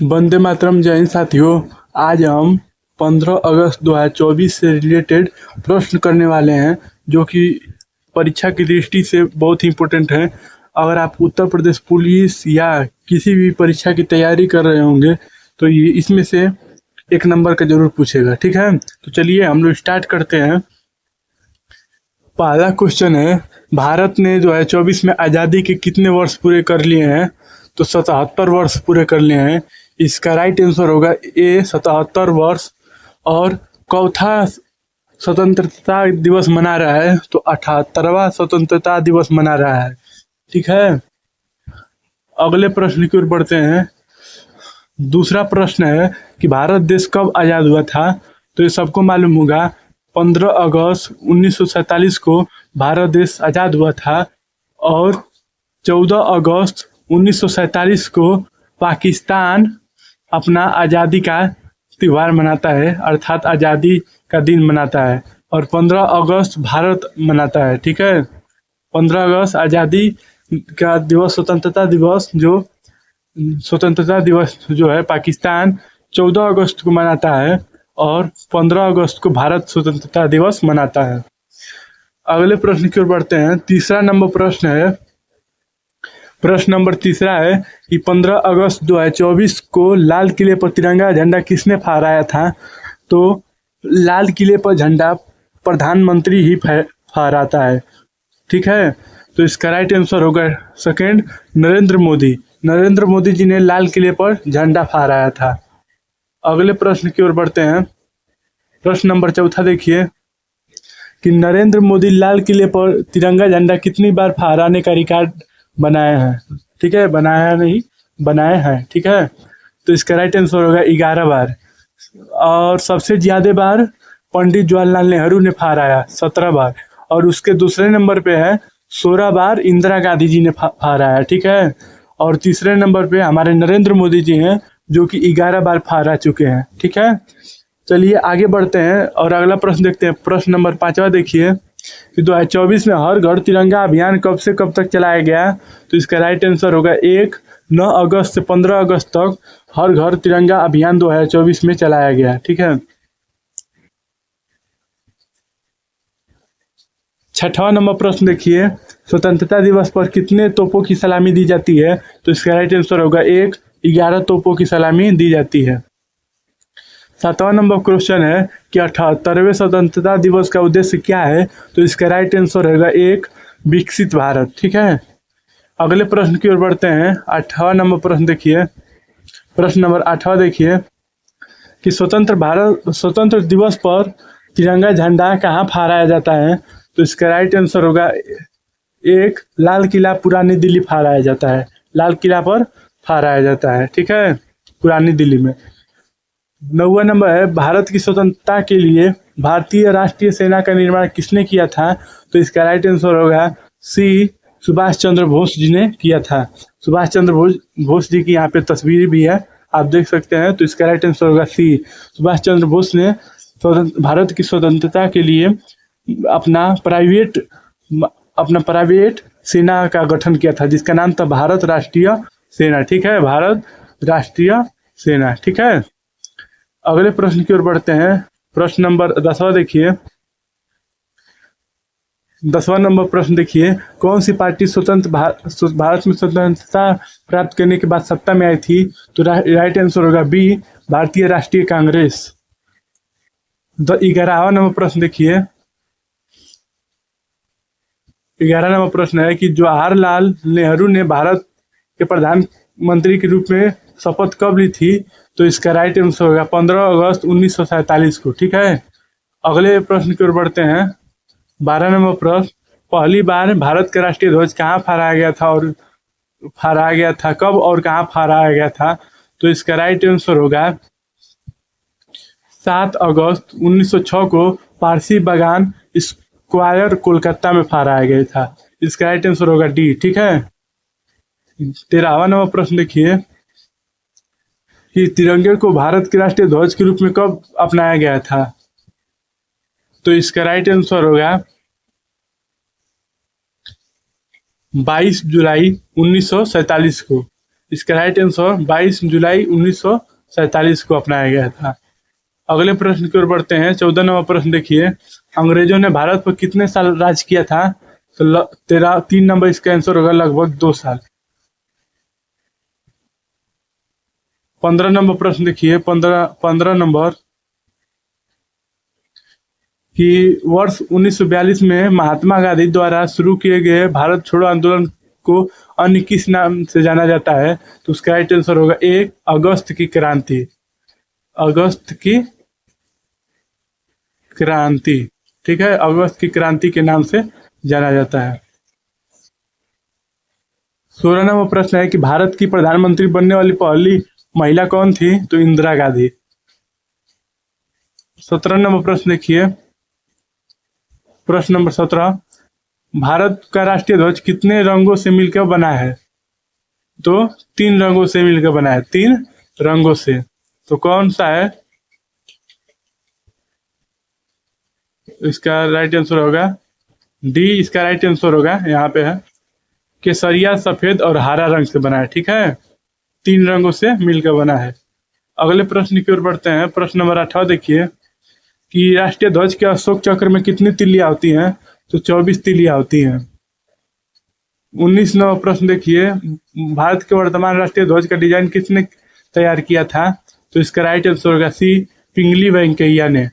वंदे मातरम। जय हिंद साथियों। आज हम 15 अगस्त 2024 से रिलेटेड प्रश्न करने वाले हैं जो कि परीक्षा की दृष्टि से बहुत ही इम्पोर्टेंट है। अगर आप उत्तर प्रदेश पुलिस या किसी भी परीक्षा की तैयारी कर रहे होंगे तो ये इसमें से एक नंबर का जरूर पूछेगा। ठीक है, तो चलिए हम लोग स्टार्ट करते हैं। पहला क्वेश्चन है, भारत ने 2024 में आज़ादी के कितने वर्ष पूरे कर लिए हैं? तो 77 वर्ष पूरे कर लिए हैं। इसका राइट आंसर होगा ए 77 वर्ष। और चौथा स्वतंत्रता दिवस मना रहा है तो 78वां स्वतंत्रता दिवस मना रहा है। ठीक है, अगले प्रश्न की ओर बढ़ते हैं। दूसरा प्रश्न है कि भारत देश कब आज़ाद हुआ था? तो ये सबको मालूम होगा, 15 अगस्त 1947 को भारत देश आज़ाद हुआ था। और 14 अगस्त 1947 को पाकिस्तान अपना आज़ादी का त्यौहार मनाता है, अर्थात आज़ादी का दिन मनाता है। और 15 अगस्त भारत मनाता है। ठीक है, 15 अगस्त आज़ादी का दिवस, स्वतंत्रता दिवस जो है पाकिस्तान 14 अगस्त को मनाता है और 15 अगस्त को भारत स्वतंत्रता दिवस मनाता है। अगले प्रश्न की ओर बढ़ते हैं। तीसरा नंबर प्रश्न है, प्रश्न नंबर तीसरा है कि 15 अगस्त 2024 को लाल किले पर तिरंगा झंडा किसने फहराया था? तो लाल किले पर झंडा प्रधानमंत्री ही फहराता है। ठीक है, तो इसका राइट आंसर होगा सेकंड, नरेंद्र मोदी। नरेंद्र मोदी जी ने लाल किले पर झंडा फहराया था। अगले प्रश्न की ओर बढ़ते हैं। प्रश्न नंबर चौथा देखिए कि नरेंद्र मोदी लाल किले पर तिरंगा झंडा कितनी बार फहराने का रिकॉर्ड बनाए हैं? ठीक है, बनाए हैं। ठीक है, तो इसका राइट आंसर होगा 11 बार। और सबसे ज्यादा बार पंडित जवाहरलाल नेहरू ने फहराया, 17 बार। और उसके दूसरे नंबर पे है 16 बार इंदिरा गांधी जी ने फहराया। ठीक है, और तीसरे नंबर पे हमारे नरेंद्र मोदी जी हैं जो कि 11 बार फहरा चुके हैं। ठीक है, चलिए आगे बढ़ते हैं और अगला प्रश्न देखते हैं। प्रश्न नंबर 5वां देखिए कि 2024 में हर घर तिरंगा अभियान कब से कब तक चलाया गया? तो इसका राइट आंसर होगा 9 अगस्त से 15 अगस्त तक हर घर तिरंगा अभियान 2024 में चलाया गया। ठीक है, 6वां नंबर प्रश्न देखिए, स्वतंत्रता दिवस पर कितने तोपों की सलामी दी जाती है? तो इसका राइट आंसर होगा 11 तोपों की सलामी दी जाती है। 7वां नंबर क्वेश्चन है कि 78वें स्वतंत्रता दिवस का उद्देश्य क्या है? तो इसका राइट आंसर होगा विकसित भारत। ठीक है, अगले प्रश्न की ओर बढ़ते हैं। 8वां नंबर प्रश्न देखिए, प्रश्न नंबर 8वां देखिए कि स्वतंत्र दिवस पर तिरंगा झंडा कहाँ फहराया जाता है? तो इसका राइट आंसर होगा लाल किला पुरानी दिल्ली फहराया जाता है। लाल किला पर फहराया जाता है। ठीक है, पुरानी दिल्ली में। 9वां नंबर है, भारत की स्वतंत्रता के लिए भारतीय राष्ट्रीय सेना का निर्माण किसने किया था? तो इसका राइट आंसर होगा सी, सुभाष चंद्र बोस जी ने किया था। सुभाष चंद्र बोस जी की यहाँ पे तस्वीर भी है, आप देख सकते हैं। तो इसका राइट आंसर होगा सी, सुभाष चंद्र बोस ने भारत की स्वतंत्रता के लिए अपना प्राइवेट सेना का गठन किया था जिसका नाम था भारत राष्ट्रीय सेना। ठीक है, भारत राष्ट्रीय सेना। ठीक है, अगले प्रश्न की ओर बढ़ते हैं। प्रश्न नंबर 10वां देखिए। 10वां नंबर प्रश्न देखिए, कौन सी पार्टी भारत में स्वतंत्रता प्राप्त करने के बाद सत्ता में आई थी? तो राइट आंसर होगा बी, भारतीय राष्ट्रीय कांग्रेस। 11वां नंबर प्रश्न देखिए। 11 नंबर प्रश्न है कि जवाहरलाल नेहरू ने भारत के प्रधानमंत्री के रूप में शपथ कब ली थी? तो इसका राइट आंसर होगा 15 अगस्त 1947 को। ठीक है, अगले प्रश्न की ओर बढ़ते हैं। 12 नंबर प्रश्न, पहली बार भारत का राष्ट्रीय ध्वज कहाँ फहराया गया था और फहराया गया था कब और कहाँ फहराया गया था? तो इसका राइट आंसर होगा 7 अगस्त 1906 को पारसी बागान स्क्वायर कोलकाता में फहराया गया था। इसका राइट आंसर होगा डी। ठीक है, 13वां नंबर प्रश्न देखिए कि तिरंगे को भारत के राष्ट्रीय ध्वज के रूप में कब अपनाया गया था? तो इसका राइट आंसर होगा 22 जुलाई 1947 को। इसका राइट आंसर 22 जुलाई 1947 को अपनाया गया था। अगले प्रश्न की ओर बढ़ते हैं। 14 नंबर प्रश्न देखिए, अंग्रेजों ने भारत पर कितने साल राज किया था? तो 3 नंबर इसका आंसर होगा लगभग 2 साल। 15 नंबर प्रश्न देखिए, 15 नंबर कि वर्ष 1942 में महात्मा गांधी द्वारा शुरू किए गए भारत छोड़ो आंदोलन को अन्य किस नाम से जाना जाता है? तो उसका राइट आंसर होगा 1 अगस्त की क्रांति। अगस्त की क्रांति, ठीक है, अगस्त की क्रांति के नाम से जाना जाता है। 16 नंबर प्रश्न है कि भारत की प्रधानमंत्री बनने वाली पहली महिला कौन थी? तो इंदिरा गांधी। 17 नंबर प्रश्न देखिए, प्रश्न नंबर 17, भारत का राष्ट्रीय ध्वज कितने रंगों से मिलकर बना है? तो 3 रंगों से मिलकर बना है, 3 रंगों से। तो कौन सा है? इसका राइट आंसर होगा डी। इसका राइट आंसर होगा, यहाँ पे है, केसरिया, सफेद और हरा रंग से बना है, ठीक है, 3 रंगों से मिलकर बना है। अगले प्रश्न की ओर बढ़ते हैं। प्रश्न नंबर 18 देखिए कि राष्ट्रीय ध्वज के अशोक चक्र में कितनी तिल्लियां होती हैं? तो 24 तिल्लियां होती हैं। 19 नंबर प्रश्न देखिए, भारत के वर्तमान राष्ट्रीय ध्वज का डिजाइन किसने तैयार किया था? तो इसका राइट आंसर होगा सी, पिंगली वेंकैया ने।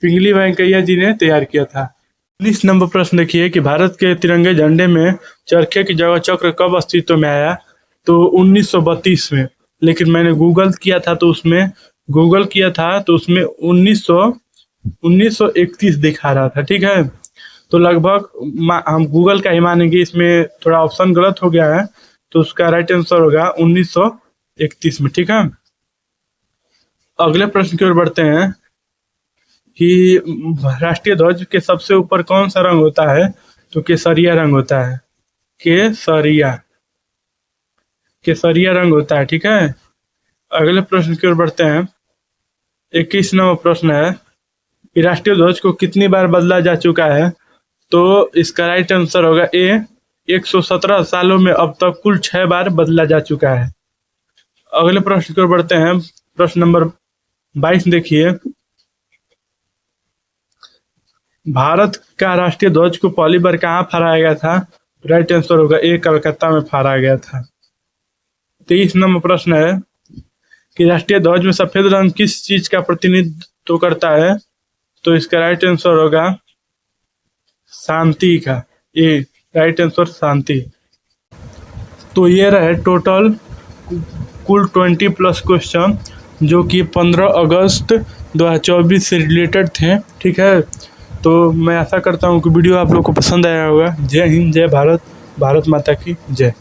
पिंगली वेंकैया जी ने तैयार किया था। 19 नंबर प्रश्न देखिए कि भारत के तिरंगे झंडे में चरखे की जगह चक्र कब अस्तित्व में आया? तो 1932 में। लेकिन मैंने गूगल किया था तो उसमें 1931 दिखा रहा था, ठीक है। तो लगभग हम गूगल का ही मानेंगे, इसमें थोड़ा ऑप्शन गलत हो गया है, तो उसका राइट आंसर होगा 1931 में, ठीक है। अगले प्रश्न की ओर बढ़ते हैं कि राष्ट्रीय ध्वज के सबसे ऊपर कौन सा रंग होता है? तो केसरिया रंग होता है। केसरिया रंग होता है, ठीक है। अगले प्रश्न की ओर बढ़ते हैं। 21 नंबर प्रश्न है कि राष्ट्रीय ध्वज को कितनी बार बदला जा चुका है? तो इसका राइट आंसर होगा ए, 117 सालों में अब तक कुल 6 बार बदला जा चुका है। अगले प्रश्न की ओर बढ़ते हैं। प्रश्न नंबर 22 देखिए, भारत का राष्ट्रीय ध्वज को पहली बार कहाँ फहराया गया था? राइट आंसर होगा ए, कलकत्ता में फहराया गया था। 23 नंबर प्रश्न है कि राष्ट्रीय ध्वज में सफेद रंग किस चीज का प्रतिनिधित्व करता है? तो इसका राइट आंसर होगा शांति का, ए, राइट आंसर शांति। तो ये रहे टोटल कुल 20+ क्वेश्चन जो कि 15 अगस्त 2024 से रिलेटेड थे, ठीक है। तो मैं आशा करता हूँ कि वीडियो आप लोग को पसंद आया होगा। जय हिंद, जय भारत, भारत माता की जय।